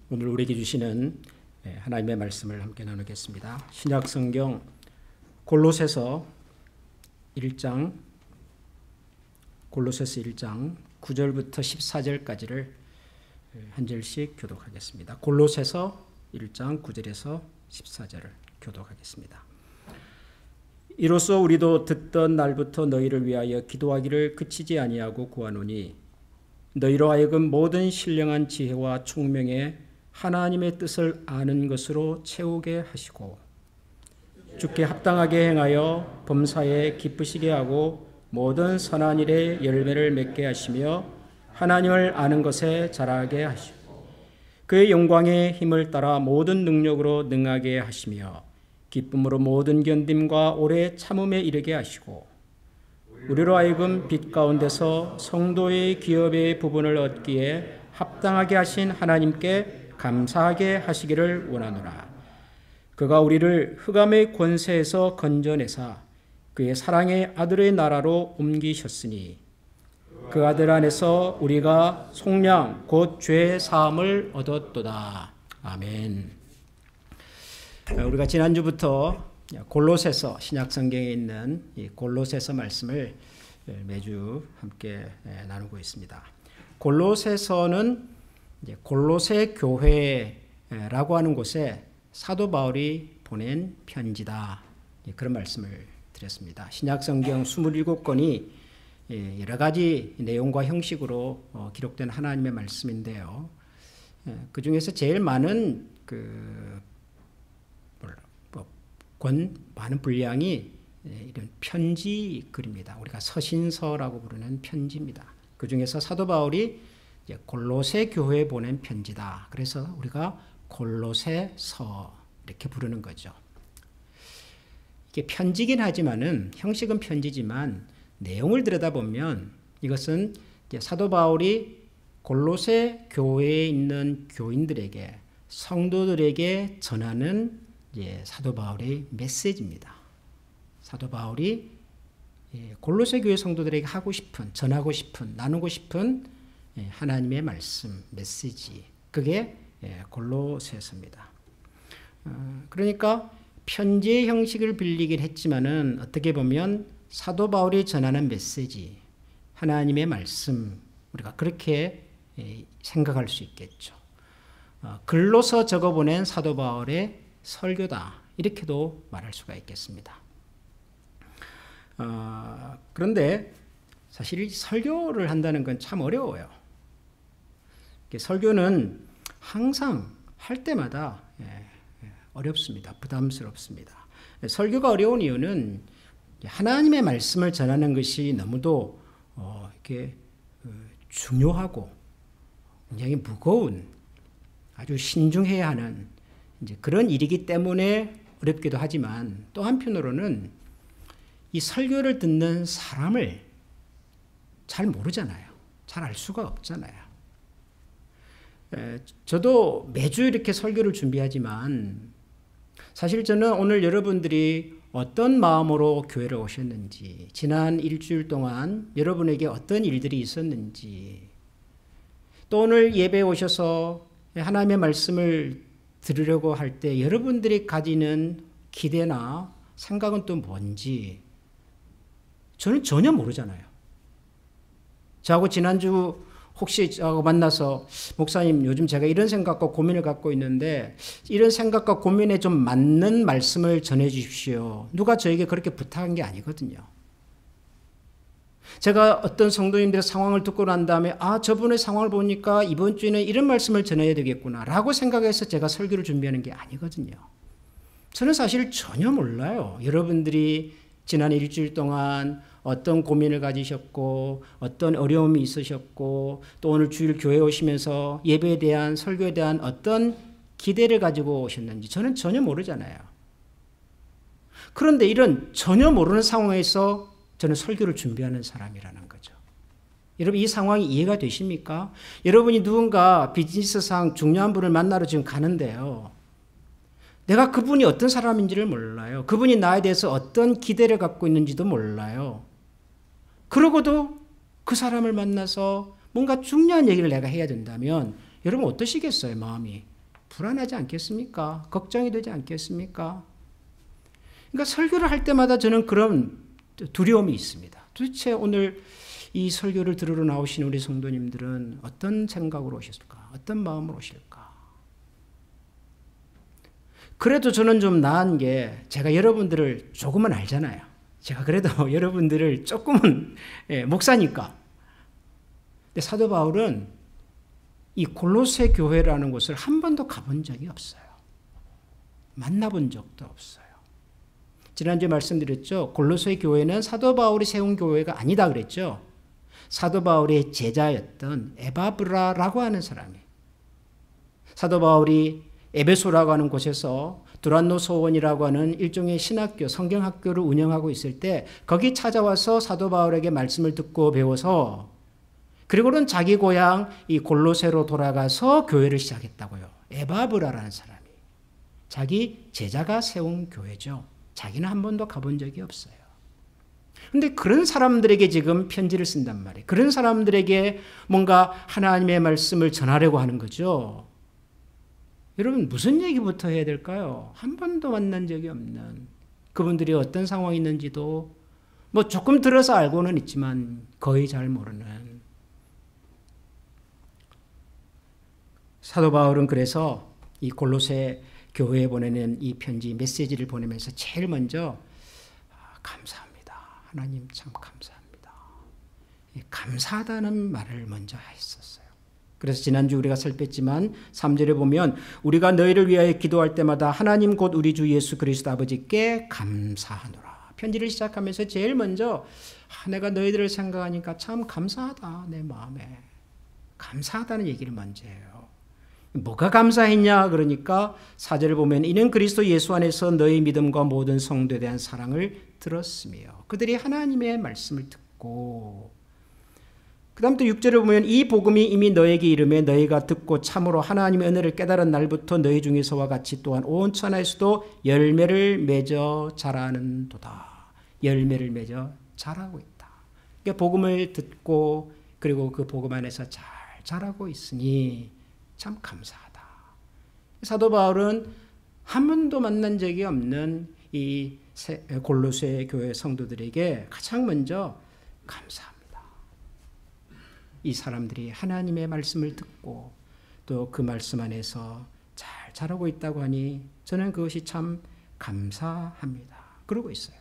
오늘 우리에게 주시는 하나님의 말씀을 함께 나누겠습니다. 신약 성경 골로새서 1장 9절부터 14절까지를 한 절씩 교독하겠습니다. 골로새서 1장 9절에서 14절을 교독하겠습니다. 이로써 우리도 듣던 날부터 너희를 위하여 기도하기를 그치지 아니하고 구하노니 너희로 하여금 모든 신령한 지혜와 총명에 하나님의 뜻을 아는 것으로 채우게 하시고 주께 합당하게 행하여 범사에 기쁘시게 하고 모든 선한 일에 열매를 맺게 하시며 하나님을 아는 것에 자라게 하시고 그의 영광의 힘을 따라 모든 능력으로 능하게 하시며 기쁨으로 모든 견딤과 오래 참음에 이르게 하시고 우리로 하여금 빛 가운데서 성도의 기업의 부분을 얻기에 합당하게 하신 하나님께 감사하게 하시기를 원하노라. 그가 우리를 흑암의 권세에서 건져내사 그의 사랑의 아들의 나라로 옮기셨으니 그 아들 안에서 우리가 속량 곧 죄 사함을 얻었도다. 아멘. 우리가 지난주부터 골로새서 신약 성경에 있는 이 골로새서 말씀을 매주 함께 나누고 있습니다. 골로새서는 골로새 교회라고 하는 곳에 사도 바울이 보낸 편지다. 그런 말씀을 드렸습니다. 신약 성경 27권이 여러 가지 내용과 형식으로 기록된 하나님의 말씀인데요. 그 중에서 제일 많은 많은 분량이 이런 편지 글입니다. 우리가 서신서라고 부르는 편지입니다. 그 중에서 사도 바울이 골로새 교회에 보낸 편지다. 그래서 우리가 골로새서 이렇게 부르는 거죠. 이게 편지긴 하지만은 형식은 편지지만 내용을 들여다보면 이것은 사도 바울이 골로새 교회에 있는 교인들에게 성도들에게 전하는 사도 바울의 메시지입니다. 사도 바울이 골로새 교회 성도들에게 하고 싶은, 전하고 싶은, 나누고 싶은 하나님의 말씀, 메시지, 그게 골로새서입니다. 그러니까 편지의 형식을 빌리긴 했지만은 어떻게 보면 사도 바울이 전하는 메시지, 하나님의 말씀, 우리가 그렇게 생각할 수 있겠죠. 글로서 적어보낸 사도 바울의 설교다, 이렇게도 말할 수가 있겠습니다. 그런데 사실 설교를 한다는 건 참 어려워요. 설교는 항상 할 때마다 어렵습니다. 부담스럽습니다. 설교가 어려운 이유는 하나님의 말씀을 전하는 것이 너무도 이렇게 중요하고 굉장히 무거운, 아주 신중해야 하는 이제 그런 일이기 때문에 어렵기도 하지만 또 한편으로는 이 설교를 듣는 사람을 잘 모르잖아요. 잘 알 수가 없잖아요. 저도 매주 이렇게 설교를 준비하지만 사실 저는 오늘 여러분들이 어떤 마음으로 교회를 오셨는지, 지난 일주일 동안 여러분에게 어떤 일들이 있었는지, 또 오늘 예배에 오셔서 하나님의 말씀을 들으려고 할 때 여러분들이 가지는 기대나 생각은 또 뭔지 저는 전혀 모르잖아요. 저하고 지난주 혹시 저하고 만나서 목사님 요즘 제가 이런 생각과 고민을 갖고 있는데 이런 생각과 고민에 좀 맞는 말씀을 전해 주십시오. 누가 저에게 그렇게 부탁한 게 아니거든요. 제가 어떤 성도님들의 상황을 듣고 난 다음에 저분의 상황을 보니까 이번 주에는 이런 말씀을 전해야 되겠구나 라고 생각해서 제가 설교를 준비하는 게 아니거든요. 저는 사실 전혀 몰라요. 여러분들이 지난 일주일 동안 어떤 고민을 가지셨고 어떤 어려움이 있으셨고 또 오늘 주일 교회에 오시면서 예배에 대한 설교에 대한 어떤 기대를 가지고 오셨는지 저는 전혀 모르잖아요. 그런데 이런 전혀 모르는 상황에서 저는 설교를 준비하는 사람이라는 거죠. 여러분 이 상황이 이해가 되십니까? 여러분이 누군가 비즈니스상 중요한 분을 만나러 지금 가는데요. 내가 그분이 어떤 사람인지를 몰라요. 그분이 나에 대해서 어떤 기대를 갖고 있는지도 몰라요. 그러고도 그 사람을 만나서 뭔가 중요한 얘기를 내가 해야 된다면 여러분 어떠시겠어요, 마음이? 불안하지 않겠습니까? 걱정이 되지 않겠습니까? 그러니까 설교를 할 때마다 저는 그런 두려움이 있습니다. 도대체 오늘 이 설교를 들으러 나오신 우리 성도님들은 어떤 생각으로 오실까? 어떤 마음으로 오실까? 그래도 저는 좀 나은 게 제가 여러분들을 조금은 알잖아요. 제가 그래도 여러분들을 조금은 목사니까. 근데 사도 바울은 이 골로새 교회라는 곳을 한 번도 가본 적이 없어요. 만나본 적도 없어요. 지난주에 말씀드렸죠. 골로새 교회는 사도 바울이 세운 교회가 아니다 그랬죠. 사도 바울의 제자였던 에바브라라고 하는 사람이 사도 바울이 에베소라고 하는 곳에서 두란노 소원이라고 하는 일종의 신학교, 성경학교를 운영하고 있을 때 거기 찾아와서 사도 바울에게 말씀을 듣고 배워서 그리고는 자기 고향 이 골로새로 돌아가서 교회를 시작했다고요. 에바브라라는 사람이 자기 제자가 세운 교회죠. 자기는 한 번도 가본 적이 없어요. 그런데 그런 사람들에게 지금 편지를 쓴단 말이에요. 그런 사람들에게 뭔가 하나님의 말씀을 전하려고 하는 거죠. 여러분 무슨 얘기부터 해야 될까요? 한 번도 만난 적이 없는 그분들이 어떤 상황이 있는지도 뭐 조금 들어서 알고는 있지만 거의 잘 모르는 사도 바울은 그래서 이 골로새 교회에 보내는 이 편지 메시지를 보내면서 제일 먼저 감사합니다. 하나님 참 감사합니다. 감사하다는 말을 먼저 했었어요. 그래서 지난주 우리가 살폈지만 3절에 보면 우리가 너희를 위하여 기도할 때마다 하나님 곧 우리 주 예수 그리스도 아버지께 감사하노라. 편지를 시작하면서 제일 먼저 내가 너희들을 생각하니까 참 감사하다. 내 마음에 감사하다는 얘기를 먼저 해요. 뭐가 감사했냐 그러니까 4절을 보면 이는 그리스도 예수 안에서 너희 믿음과 모든 성도에 대한 사랑을 들었으며 그들이 하나님의 말씀을 듣고 그 다음 또 6절을 보면 이 복음이 이미 너에게 이름에 너희가 듣고 참으로 하나님의 은혜를 깨달은 날부터 너희 중에서와 같이 또한 온 천하에서도 열매를 맺어 자라는도다. 열매를 맺어 자라고 있다. 그러니까 복음을 듣고 그리고 그 복음 안에서 잘 자라고 있으니 참 감사하다. 사도 바울은 한 번도 만난 적이 없는 이 골로새 교회 성도들에게 가장 먼저 감사합니다. 이 사람들이 하나님의 말씀을 듣고 또 그 말씀 안에서 잘 자라고 있다고 하니 저는 그것이 참 감사합니다. 그러고 있어요.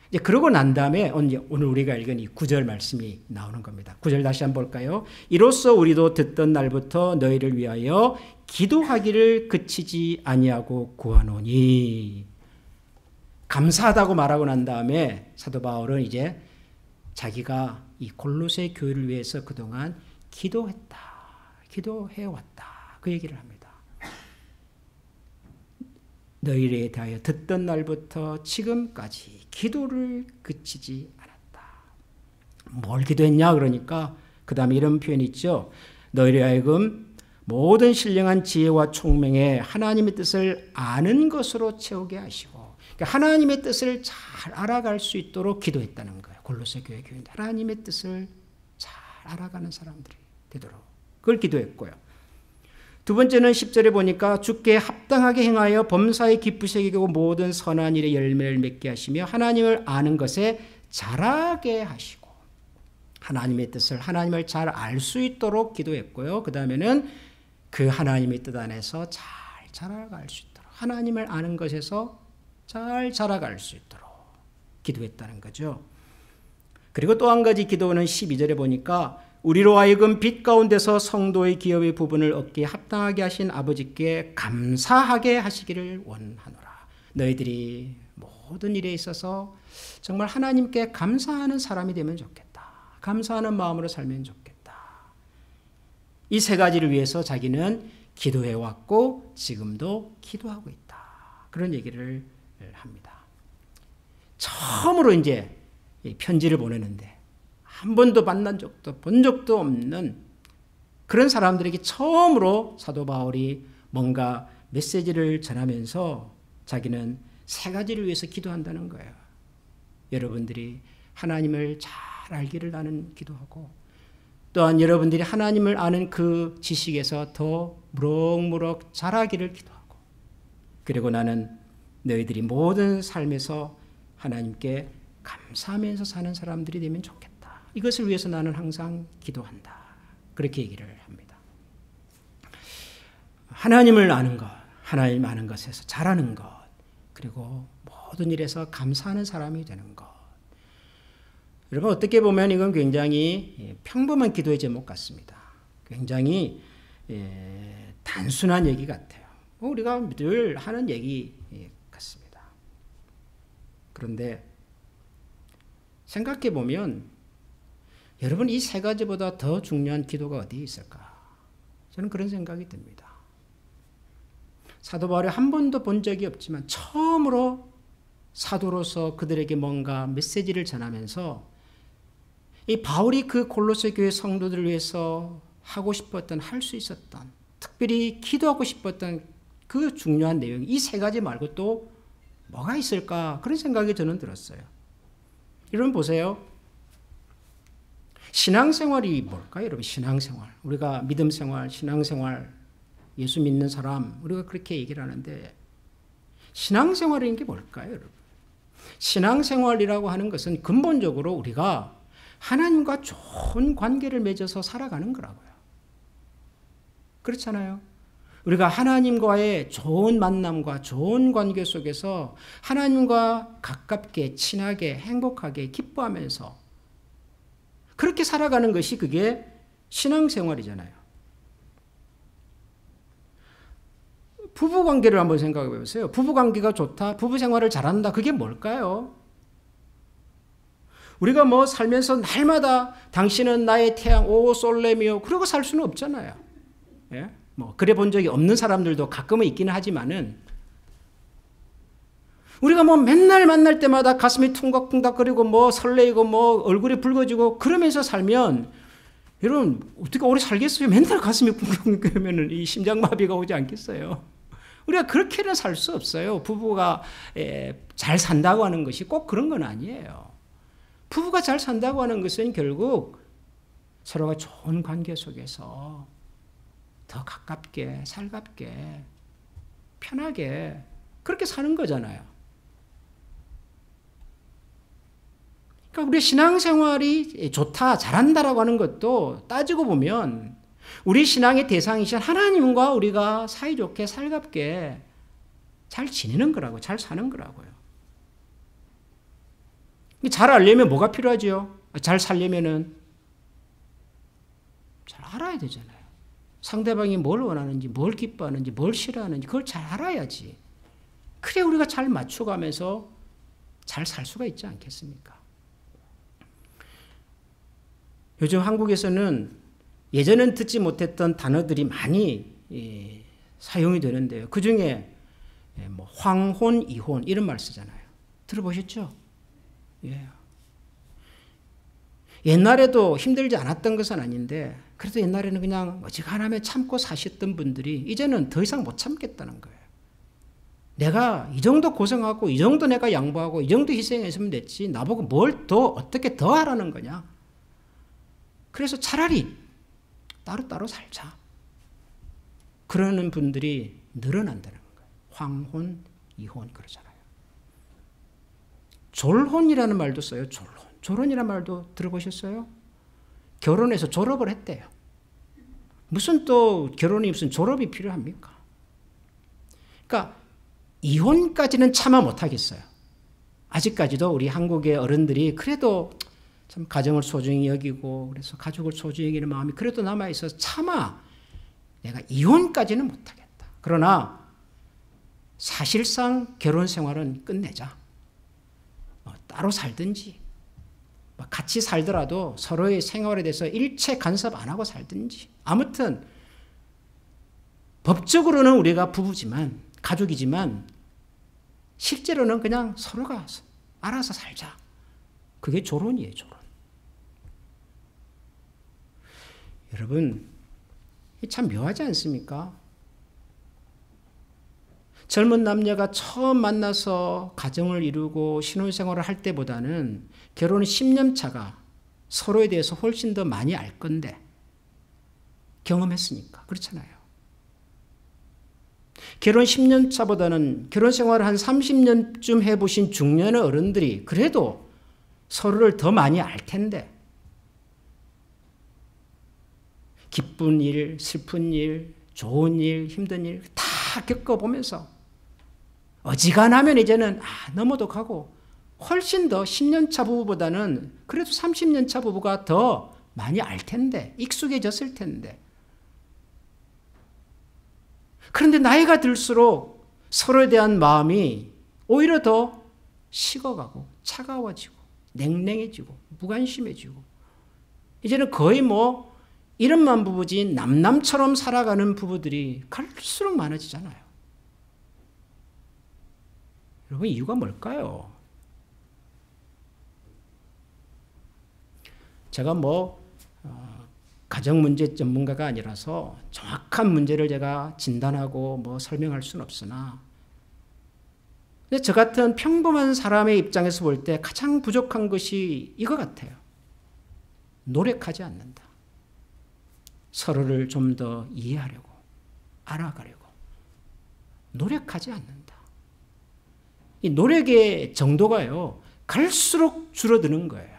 이제 그러고 난 다음에 오늘 우리가 읽은 이 9절 말씀이 나오는 겁니다. 9절 다시 한번 볼까요? 이로써 우리도 듣던 날부터 너희를 위하여 기도하기를 그치지 아니하고 구하노니. 감사하다고 말하고 난 다음에 사도 바울은 이제 자기가 이 골로새 교회를 위해서 그동안 기도했다. 기도해왔다. 그 얘기를 합니다. 너희에 대하여 듣던 날부터 지금까지 기도를 그치지 않았다. 뭘 기도했냐 그러니까 그 다음에 이런 표현이 있죠. 너희를 하여금 모든 신령한 지혜와 총명에 하나님의 뜻을 아는 것으로 채우게 하시고 그러니까 하나님의 뜻을 잘 알아갈 수 있도록 기도했다는 거예요. 골로새 교회 교인들 하나님의 뜻을 잘 알아가는 사람들이 되도록 그걸 기도했고요. 두 번째는 10절에 보니까 주께 합당하게 행하여 범사에 기쁘시게 여기고 모든 선한 일에 열매를 맺게 하시며 하나님을 아는 것에 자라게 하시고 하나님의 뜻을 하나님을 잘 알 수 있도록 기도했고요. 그 다음에는 그 하나님의 뜻 안에서 잘 자라갈 수 있도록 하나님을 아는 것에서 잘 자라갈 수 있도록 기도했다는 거죠. 그리고 또 한 가지 기도는 12절에 보니까 우리로 하여금 빛 가운데서 성도의 기업의 부분을 얻기에 합당하게 하신 아버지께 감사하게 하시기를 원하노라. 너희들이 모든 일에 있어서 정말 하나님께 감사하는 사람이 되면 좋겠다. 감사하는 마음으로 살면 좋겠다. 이 세 가지를 위해서 자기는 기도해왔고 지금도 기도하고 있다. 그런 얘기를 합니다. 처음으로 이제 편지를 보내는데 한 번도 만난 적도 본 적도 없는 그런 사람들에게 처음으로 사도 바울이 뭔가 메시지를 전하면서 자기는 세 가지를 위해서 기도한다는 거예요. 여러분들이 하나님을 잘 알기를 나는 기도하고 또한 여러분들이 하나님을 아는 그 지식에서 더 무럭무럭 자라기를 기도하고, 그리고 나는 너희들이 모든 삶에서 하나님께 감사하면서 사는 사람들이 되면 좋겠다. 이것을 위해서 나는 항상 기도한다. 그렇게 얘기를 합니다. 하나님을 아는 것, 하나님 아는 것에서 잘하는 것, 그리고 모든 일에서 감사하는 사람이 되는 것. 여러분, 어떻게 보면 이건 굉장히 평범한 기도의 제목 같습니다. 굉장히 단순한 얘기 같아요. 우리가 늘 하는 얘기 같습니다. 그런데 생각해 보면 여러분, 이 세 가지보다 더 중요한 기도가 어디에 있을까? 저는 그런 생각이 듭니다. 사도 바울이 한 번도 본 적이 없지만 처음으로 사도로서 그들에게 뭔가 메시지를 전하면서 이 바울이 그 골로새 교회 성도들을 위해서 하고 싶었던, 할 수 있었던, 특별히 기도하고 싶었던 그 중요한 내용, 이 세 가지 말고 또 뭐가 있을까? 그런 생각이 저는 들었어요. 여러분 보세요. 신앙생활이 뭘까요? 여러분, 신앙생활. 우리가 믿음생활, 신앙생활, 예수 믿는 사람, 우리가 그렇게 얘기를 하는데 신앙생활이라는 게 뭘까요, 여러분? 신앙생활이라고 하는 것은 근본적으로 우리가 하나님과 좋은 관계를 맺어서 살아가는 거라고요. 그렇잖아요. 우리가 하나님과의 좋은 만남과 좋은 관계 속에서 하나님과 가깝게, 친하게, 행복하게, 기뻐하면서 그렇게 살아가는 것이 그게 신앙생활이잖아요. 부부관계를 한번 생각해 보세요. 부부관계가 좋다, 부부생활을 잘한다, 그게 뭘까요? 우리가 뭐 살면서 날마다 당신은 나의 태양, 오 솔레미오 그러고 살 수는 없잖아요. 예? 뭐 그래 본 적이 없는 사람들도 가끔은 있기는 하지만은 우리가 뭐 맨날 만날 때마다 가슴이 퉁각퉁각거리고 뭐 설레이고 뭐 얼굴이 붉어지고 그러면서 살면 여러분 어떻게 오래 살겠어요? 맨날 가슴이 쿵쿵거리면 이 심장마비가 오지 않겠어요? 우리가 그렇게는 살 수 없어요. 부부가 잘 산다고 하는 것이 꼭 그런 건 아니에요. 부부가 잘 산다고 하는 것은 결국 서로가 좋은 관계 속에서 더 가깝게, 살갑게, 편하게 그렇게 사는 거잖아요. 그러니까 우리 신앙생활이 좋다, 잘한다라고 하는 것도 따지고 보면 우리 신앙의 대상이신 하나님과 우리가 사이좋게 살갑게 잘 지내는 거라고, 잘 사는 거라고요. 잘 알려면 뭐가 필요하죠? 잘 살려면은 잘 알아야 되잖아요. 상대방이 뭘 원하는지, 뭘 기뻐하는지, 뭘 싫어하는지 그걸 잘 알아야지. 그래 우리가 잘 맞춰가면서 잘 살 수가 있지 않겠습니까? 요즘 한국에서는 예전엔 듣지 못했던 단어들이 많이 사용이 되는데요. 그 중에 뭐 황혼, 이혼 이런 말 쓰잖아요. 들어보셨죠? 예. 옛날에도 힘들지 않았던 것은 아닌데 그래도 옛날에는 그냥 어지간하면 참고 사셨던 분들이 이제는 더 이상 못 참겠다는 거예요. 내가 이 정도 고생하고 이 정도 내가 양보하고 이 정도 희생했으면 됐지 나보고 뭘 더 어떻게 더 하라는 거냐. 그래서 차라리 따로따로 살자. 그러는 분들이 늘어난다는 거예요. 황혼, 이혼 그러잖아요. 졸혼이라는 말도 써요. 졸혼. 졸혼이라는 말도 들어보셨어요? 결혼해서 졸업을 했대요. 무슨 또 결혼이 무슨 졸업이 필요합니까? 그러니까 이혼까지는 차마 못하겠어요. 아직까지도 우리 한국의 어른들이 그래도 참 가정을 소중히 여기고 그래서 가족을 소중히 여기는 마음이 그래도 남아있어서 차마 내가 이혼까지는 못하겠다. 그러나 사실상 결혼 생활은 끝내자. 따로 살든지 같이 살더라도 서로의 생활에 대해서 일체 간섭 안 하고 살든지 아무튼 법적으로는 우리가 부부지만 가족이지만 실제로는 그냥 서로가 알아서 살자. 그게 졸혼이에요. 졸혼. 여러분 참 묘하지 않습니까? 젊은 남녀가 처음 만나서 가정을 이루고 신혼생활을 할 때보다는 결혼 10년 차가 서로에 대해서 훨씬 더 많이 알 건데 경험했으니까 그렇잖아요. 결혼 10년 차보다는 결혼 생활을 한 30년쯤 해보신 중년의 어른들이 그래도 서로를 더 많이 알 텐데, 기쁜 일, 슬픈 일, 좋은 일, 힘든 일 다 겪어보면서 어지간하면 이제는 넘어도 가고, 훨씬 더 10년 차 부부보다는 그래도 30년 차 부부가 더 많이 알 텐데, 익숙해졌을 텐데. 그런데 나이가 들수록 서로에 대한 마음이 오히려 더 식어가고 차가워지고 냉랭해지고 무관심해지고, 이제는 거의 뭐 이름만 부부지 남남처럼 살아가는 부부들이 갈수록 많아지잖아요. 여러분, 이유가 뭘까요? 제가 가정문제 전문가가 아니라서 정확한 문제를 제가 진단하고 설명할 수는 없으나, 근데 저 같은 평범한 사람의 입장에서 볼 때 가장 부족한 것이 이거 같아요. 노력하지 않는다. 서로를 좀 더 이해하려고, 알아가려고 노력하지 않는다. 이 노력의 정도가요, 갈수록 줄어드는 거예요.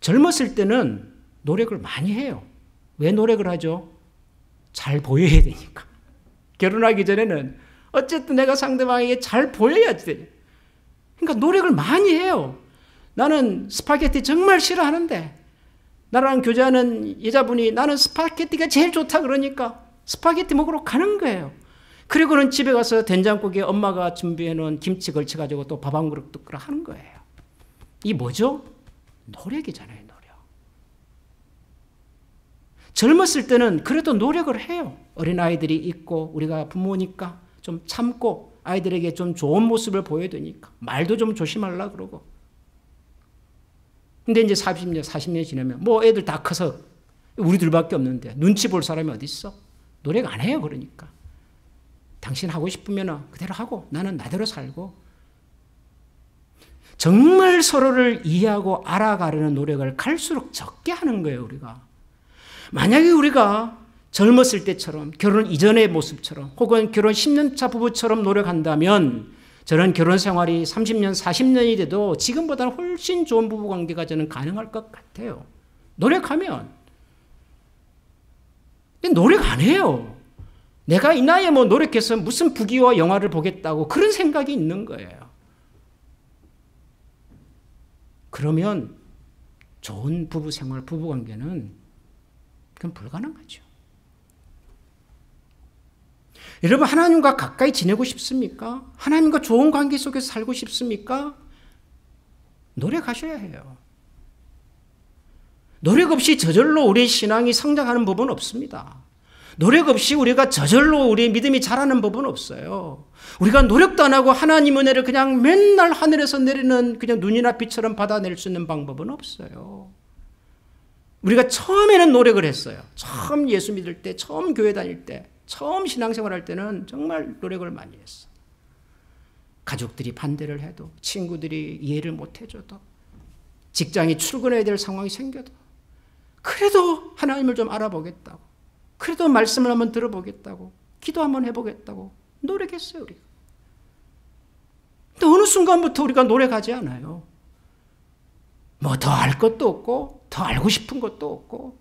젊었을 때는 노력을 많이 해요. 왜 노력을 하죠? 잘 보여야 되니까. 결혼하기 전에는 어쨌든 내가 상대방에게 잘 보여야지 돼. 그러니까 노력을 많이 해요. 나는 스파게티 정말 싫어하는데 나랑 교제하는 여자분이 나는 스파게티가 제일 좋다 그러니까 스파게티 먹으러 가는 거예요. 그리고는 집에 가서 된장국에 엄마가 준비해 놓은 김치 걸쳐가지고 또 밥 한 그릇 끓여 하는 거예요. 이 뭐죠? 노력이잖아요, 노력. 젊었을 때는 그래도 노력을 해요. 어린아이들이 있고 우리가 부모니까 좀 참고 아이들에게 좀 좋은 모습을 보여야 되니까 말도 좀 조심하려고 그러고. 근데 이제 40년 지나면 애들 다 커서 우리 둘밖에 없는데 눈치 볼 사람이 어디 있어? 노력 안 해요, 그러니까. 당신 하고 싶으면 그대로 하고 나는 나대로 살고. 정말 서로를 이해하고 알아가려는 노력을 갈수록 적게 하는 거예요, 우리가. 만약에 우리가 젊었을 때처럼 결혼 이전의 모습처럼 혹은 결혼 10년 차 부부처럼 노력한다면 저는 결혼 생활이 30년, 40년이 돼도 지금보다는 훨씬 좋은 부부관계가 저는 가능할 것 같아요. 노력하면. 근데 노력 안 해요. 내가 이 나이에 노력해서 무슨 부귀와 영화를 보겠다고 그런 생각이 있는 거예요. 그러면 좋은 부부 생활, 부부 관계는 그건 불가능하죠. 여러분, 하나님과 가까이 지내고 싶습니까? 하나님과 좋은 관계 속에서 살고 싶습니까? 노력하셔야 해요. 노력 없이 저절로 우리의 신앙이 성장하는 법은 없습니다. 노력 없이 우리가 저절로 우리의 믿음이 자라는 법은 없어요. 우리가 노력도 안 하고 하나님 은혜를 그냥 맨날 하늘에서 내리는 그냥 눈이나 비처럼 받아낼 수 있는 방법은 없어요. 우리가 처음에는 노력을 했어요. 처음 예수 믿을 때, 처음 교회 다닐 때, 처음 신앙생활 할 때는 정말 노력을 많이 했어. 가족들이 반대를 해도, 친구들이 이해를 못 해줘도, 직장에 출근해야 될 상황이 생겨도, 그래도 하나님을 좀 알아보겠다고, 그래도 말씀을 한번 들어보겠다고, 기도 한번 해보겠다고 노력했어요, 우리가. 근데 어느 순간부터 우리가 노력하지 않아요. 더 알 것도 없고, 더 알고 싶은 것도 없고,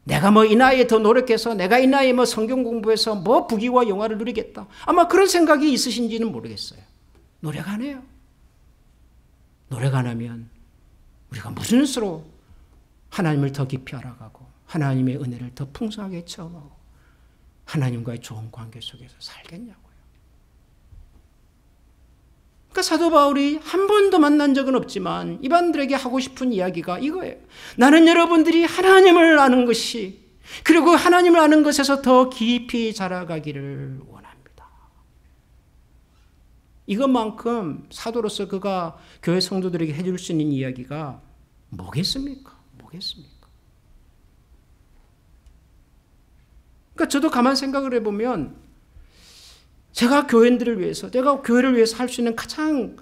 내가 이 나이에 더 노력해서, 내가 이 나이에 성경 공부해서 부귀와 영화를 누리겠다. 아마 그런 생각이 있으신지는 모르겠어요. 노력 안 해요. 노력 안 하면 우리가 무슨 수로 하나님을 더 깊이 알아가고, 하나님의 은혜를 더 풍성하게 체험하고, 하나님과의 좋은 관계 속에서 살겠냐고요. 그러니까 사도 바울이 한 번도 만난 적은 없지만 이반들에게 하고 싶은 이야기가 이거예요. 나는 여러분들이 하나님을 아는 것이, 그리고 하나님을 아는 것에서 더 깊이 자라가기를 원합니다. 이것만큼 사도로서 그가 교회 성도들에게 해줄 수 있는 이야기가 뭐겠습니까? 그러니까 저도 가만 생각을 해보면 제가 교회인들을 위해서, 내가 교회를 위해서 할 수 있는 가장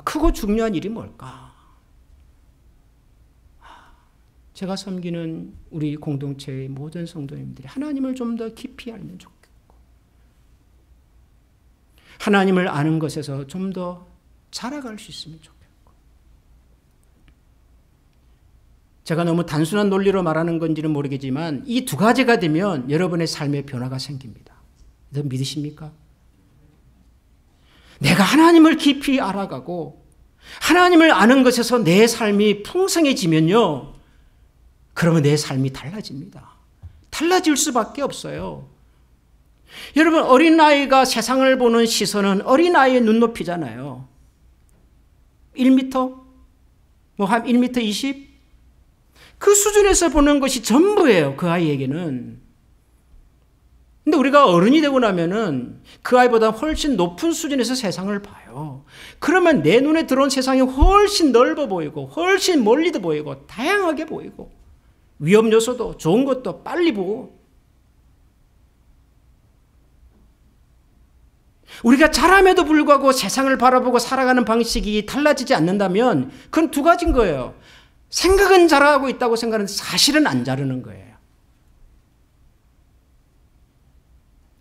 크고 중요한 일이 뭘까? 제가 섬기는 우리 공동체의 모든 성도님들이 하나님을 좀 더 깊이 알면 좋겠고, 하나님을 아는 것에서 좀 더 자라갈 수 있으면 좋겠고. 제가 너무 단순한 논리로 말하는 건지는 모르겠지만 이 두 가지가 되면 여러분의 삶에 변화가 생깁니다. 여러분 믿으십니까? 내가 하나님을 깊이 알아가고 하나님을 아는 것에서 내 삶이 풍성해지면요, 그러면 내 삶이 달라집니다. 달라질 수밖에 없어요. 여러분, 어린아이가 세상을 보는 시선은 어린아이의 눈높이잖아요. 1m? 뭐 한 1m 20? 그 수준에서 보는 것이 전부예요, 그 아이에게는. 근데 우리가 어른이 되고 나면은 그 아이보다 훨씬 높은 수준에서 세상을 봐요. 그러면 내 눈에 들어온 세상이 훨씬 넓어 보이고, 훨씬 멀리도 보이고, 다양하게 보이고, 위험 요소도 좋은 것도 빨리 보고. 우리가 자람에도 불구하고 세상을 바라보고 살아가는 방식이 달라지지 않는다면 그건 두 가지인 거예요. 생각은 잘하고 있다고 생각하는데 사실은 안 자르는 거예요.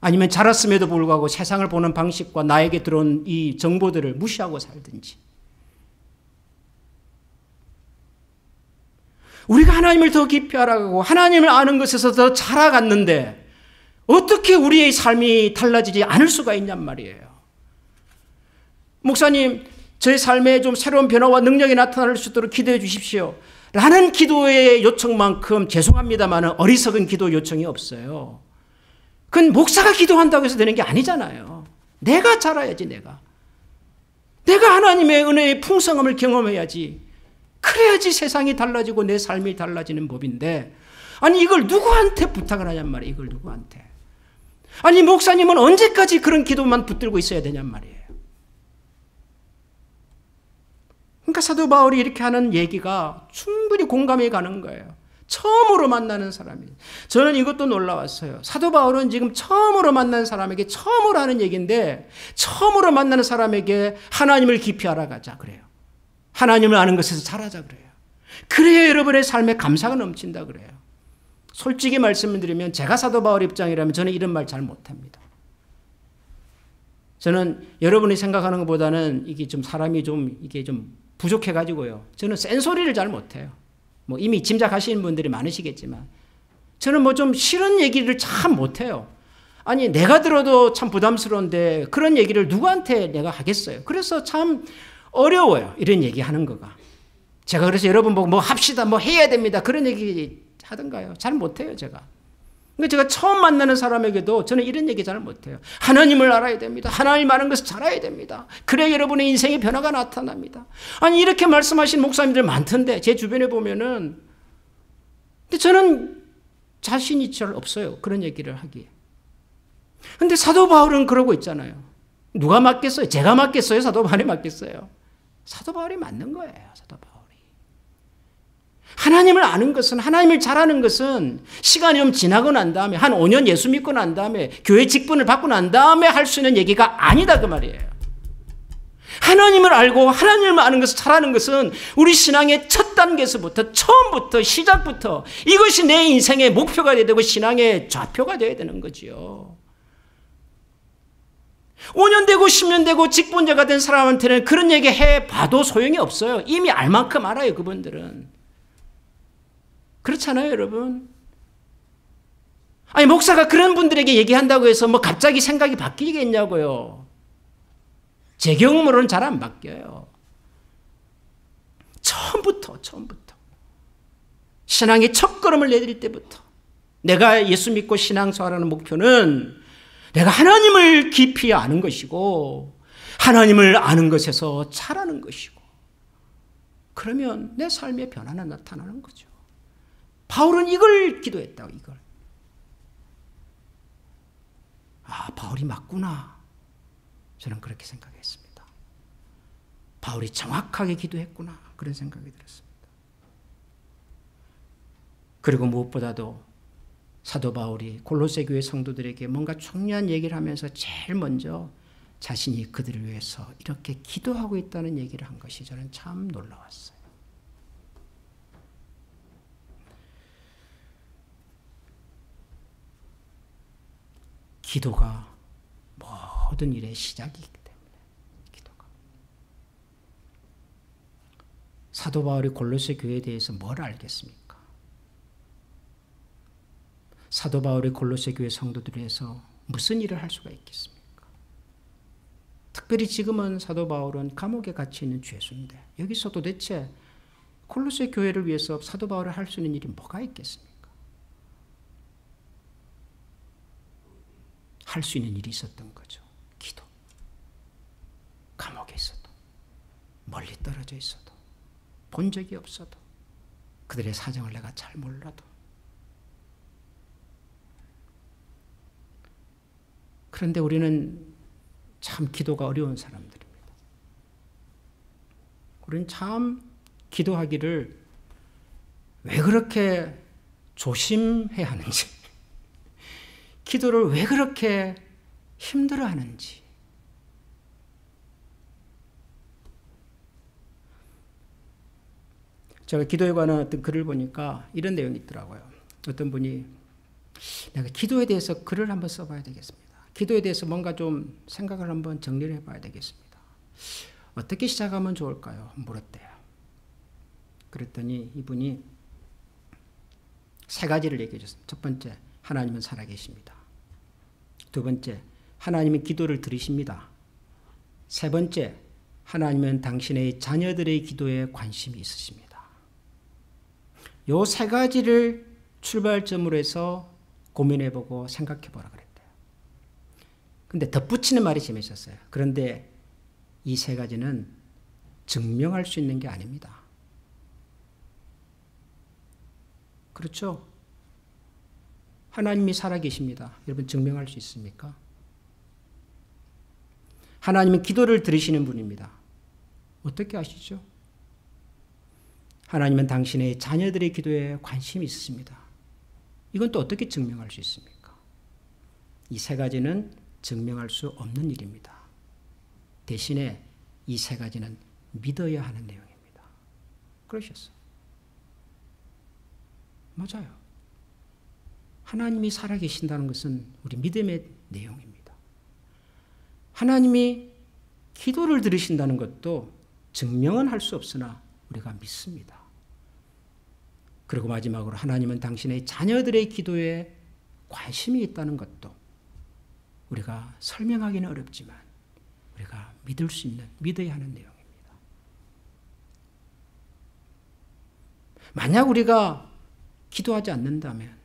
아니면 자랐음에도 불구하고 세상을 보는 방식과 나에게 들어온 이 정보들을 무시하고 살든지. 우리가 하나님을 더 깊이 알아가고 하나님을 아는 것에서 더 자라갔는데 어떻게 우리의 삶이 달라지지 않을 수가 있냔 말이에요. 목사님, 저의 삶에 좀 새로운 변화와 능력이 나타날 수 있도록 기도해 주십시오 라는 기도의 요청만큼 죄송합니다만 어리석은 기도 요청이 없어요. 그건 목사가 기도한다고 해서 되는 게 아니잖아요. 내가 자라야지. 내가 하나님의 은혜의 풍성함을 경험해야지. 그래야지 세상이 달라지고 내 삶이 달라지는 법인데, 아니 이걸 누구한테 부탁을 하냔 말이에요. 이걸 누구한테. 아니 목사님은 언제까지 그런 기도만 붙들고 있어야 되냔 말이에요. 그러니까 사도 바울이 이렇게 하는 얘기가 충분히 공감이 가는 거예요. 처음으로 만나는 사람이. 저는 이것도 놀라웠어요. 사도 바울은 지금 처음으로 만난 사람에게 처음으로 하는 얘기인데, 처음으로 만나는 사람에게 하나님을 깊이 알아가자 그래요. 하나님을 아는 것에서 자라자 그래요. 그래야 여러분의 삶에 감사가 넘친다 그래요. 솔직히 말씀드리면 제가 사도 바울 입장이라면 저는 이런 말 잘 못합니다. 저는 여러분이 생각하는 것보다는 이게 좀 사람이 좀 이게 좀 부족해가지고요. 저는 센소리를 잘 못해요. 뭐 이미 짐작하시는 분들이 많으시겠지만 저는 뭐 좀 싫은 얘기를 참 못해요. 아니 내가 들어도 참 부담스러운데 그런 얘기를 누구한테 내가 하겠어요. 그래서 참 어려워요. 이런 얘기하는 거가. 제가 그래서 여러분 보고 뭐 합시다, 뭐 해야 됩니다, 그런 얘기 하던가요? 잘 못해요 제가. 그러니까 제가 처음 만나는 사람에게도 저는 이런 얘기 잘 못해요. 하나님을 알아야 됩니다. 하나님 아는 것을 잘 알아야 됩니다. 그래야 여러분의 인생의 변화가 나타납니다. 아니 이렇게 말씀하신 목사님들 많던데 제 주변에 보면은. 근데 저는 자신이 잘 없어요. 그런 얘기를 하기에. 근데 사도 바울은 그러고 있잖아요. 누가 맞겠어요? 제가 맞겠어요? 사도 바울이 맞겠어요? 사도 바울이 맞는 거예요. 사도 바울이. 하나님을 아는 것은, 하나님을 잘 아는 것은 시간이 좀 지나고 난 다음에, 한 5년 예수 믿고 난 다음에, 교회 직분을 받고 난 다음에 할 수 있는 얘기가 아니다 그 말이에요. 하나님을 알고 하나님을 아는 것을 잘 아는 것은 우리 신앙의 첫 단계에서부터, 처음부터, 시작부터 이것이 내 인생의 목표가 되어야 되고 신앙의 좌표가 되어야 되는 거지요. 5년 되고 10년 되고 직분자가 된 사람한테는 그런 얘기 해봐도 소용이 없어요. 이미 알 만큼 알아요 그분들은. 그렇잖아요 여러분. 아니 목사가 그런 분들에게 얘기한다고 해서 뭐 갑자기 생각이 바뀌겠냐고요. 제 경험으로는 잘 안 바뀌어요. 처음부터 신앙의 첫걸음을 내딜 때부터 내가 예수 믿고 신앙생활하는 목표는 내가 하나님을 깊이 아는 것이고 하나님을 아는 것에서 자라는 것이고, 그러면 내 삶의 변화는 나타나는 거죠. 바울은 이걸 기도했다고. 이걸. 아, 바울이 맞구나. 저는 그렇게 생각했습니다. 바울이 정확하게 기도했구나. 그런 생각이 들었습니다. 그리고 무엇보다도 사도 바울이 골로새 교회 성도들에게 뭔가 중요한 얘기를 하면서 제일 먼저 자신이 그들을 위해서 이렇게 기도하고 있다는 얘기를 한 것이 저는 참 놀라웠어요. 기도가 모든 일의 시작이기 때문에 기도가. 사도 바울이 골로새 교회에 대해서 뭘 알겠습니까? 사도 바울이 골로새 교회 성도들에서 무슨 일을 할 수가 있겠습니까? 특별히 지금은 사도 바울은 감옥에 갇혀 있는 죄수인데 여기서 도대체 골로새 교회를 위해서 사도 바울이 할 수 있는 일이 뭐가 있겠습니까? 할 수 있는 일이 있었던 거죠. 기도. 감옥에 있어도, 멀리 떨어져 있어도, 본 적이 없어도, 그들의 사정을 내가 잘 몰라도. 그런데 우리는 참 기도가 어려운 사람들입니다. 우리는 참 기도하기를 왜 그렇게 조심해야 하는지, 기도를 왜 그렇게 힘들어 하는지. 제가 기도에 관한 어떤 글을 보니까 이런 내용이 있더라고요. 어떤 분이 내가 기도에 대해서 글을 한번 써봐야 되겠습니다. 기도에 대해서 뭔가 좀 생각을 한번 정리를 해봐야 되겠습니다. 어떻게 시작하면 좋을까요? 물었대요. 그랬더니 이분이 세 가지를 얘기해 줬습니다. 첫 번째, 하나님은 살아계십니다. 두 번째, 하나님은 기도를 들으십니다. 세 번째, 하나님은 당신의 자녀들의 기도에 관심이 있으십니다. 요 세 가지를 출발점으로 해서 고민해보고 생각해보라 그랬대요. 근데 덧붙이는 말이 재밌었어요. 그런데 이 세 가지는 증명할 수 있는 게 아닙니다. 그렇죠? 하나님이 살아계십니다. 여러분 증명할 수 있습니까? 하나님은 기도를 들으시는 분입니다. 어떻게 아시죠? 하나님은 당신의 자녀들의 기도에 관심이 있으십니다. 이건 또 어떻게 증명할 수 있습니까? 이 세 가지는 증명할 수 없는 일입니다. 대신에 이 세 가지는 믿어야 하는 내용입니다. 그러셨어요. 맞아요. 하나님이 살아계신다는 것은 우리 믿음의 내용입니다. 하나님이 기도를 들으신다는 것도 증명은 할 수 없으나 우리가 믿습니다. 그리고 마지막으로 하나님은 당신의 자녀들의 기도에 관심이 있다는 것도 우리가 설명하기는 어렵지만 우리가 믿을 수 있는, 믿어야 하는 내용입니다. 만약 우리가 기도하지 않는다면,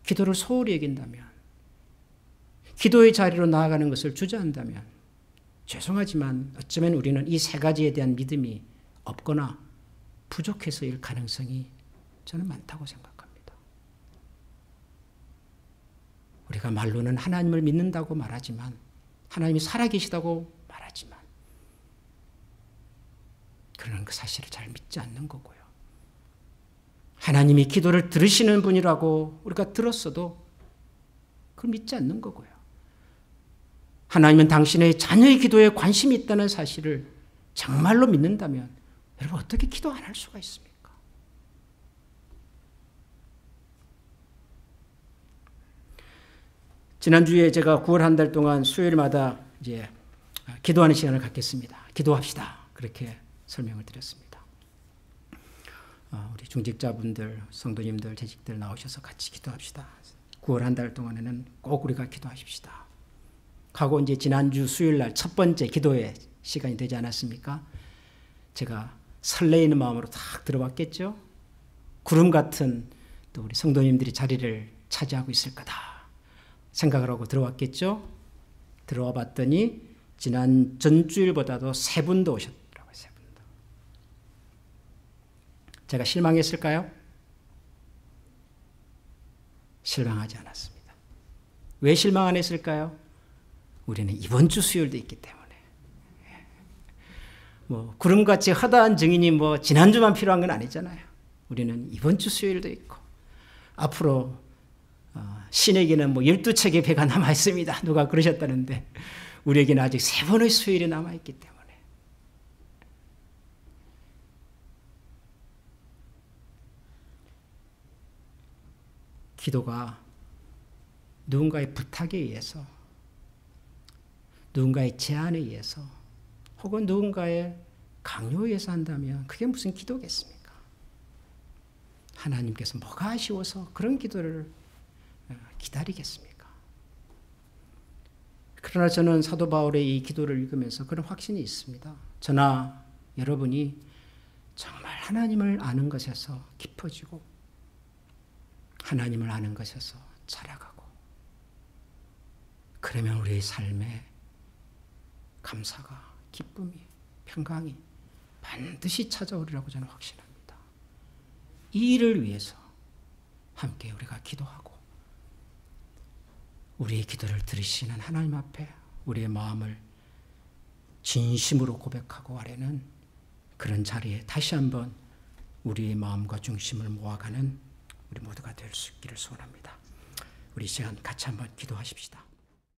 기도를 소홀히 여긴다면, 기도의 자리로 나아가는 것을 주저한다면 죄송하지만 어쩌면 우리는 이 세 가지에 대한 믿음이 없거나 부족해서일 가능성이 저는 많다고 생각합니다. 우리가 말로는 하나님을 믿는다고 말하지만, 하나님이 살아계시다고 말하지만 그러는 그 사실을 잘 믿지 않는 거고요. 하나님이 기도를 들으시는 분이라고 우리가 들었어도 그걸 믿지 않는 거고요. 하나님은 당신의 자녀의 기도에 관심이 있다는 사실을 정말로 믿는다면 여러분 어떻게 기도 안 할 수가 있습니까? 지난주에 제가 9월 한 달 동안 수요일마다 이제 기도하는 시간을 갖겠습니다. 기도합시다. 그렇게 설명을 드렸습니다. 우리 중직자분들, 성도님들, 재직들 나오셔서 같이 기도합시다. 9월 한 달 동안에는 꼭 우리가 기도하십시다. 하고 이제 지난주 수요일 날 첫 번째 기도의 시간이 되지 않았습니까? 제가 설레이는 마음으로 딱 들어봤겠죠? 구름 같은 또 우리 성도님들이 자리를 차지하고 있을 거다 생각을 하고 들어왔겠죠? 들어와 봤더니 지난 전주일보다도 3분 더 오셨더라고요. 3분 더. 제가 실망했을까요? 실망하지 않았습니다. 왜 실망 안 했을까요? 우리는 이번 주 수요일도 있기 때문에. 뭐 구름같이 허다한 증인이 뭐 지난주만 필요한 건 아니잖아요. 우리는 이번 주 수요일도 있고 앞으로 신에게는 뭐 12척의 배가 남아있습니다. 누가 그러셨다는데 우리에게는 아직 3번의 수요일이 남아있기 때문에 기도가 누군가의 부탁에 의해서, 누군가의 제안에 의해서, 혹은 누군가의 강요에 의해서 한다면 그게 무슨 기도겠습니까? 하나님께서 뭐가 아쉬워서 그런 기도를 기다리겠습니까? 그러나 저는 사도 바울의 이 기도를 읽으면서 그런 확신이 있습니다. 저나 여러분이 정말 하나님을 아는 것에서 깊어지고 하나님을 아는 것에서 자라가고, 그러면 우리의 삶에 감사가, 기쁨이, 평강이 반드시 찾아오리라고 저는 확신합니다. 이 일을 위해서 함께 우리가 기도하고 우리의 기도를 들으시는 하나님 앞에 우리의 마음을 진심으로 고백하고 아뢰는 그런 자리에 다시 한번 우리의 마음과 중심을 모아가는 우리 모두가 될 수 있기를 소원합니다. 우리 시간 같이 한번 기도하십시다.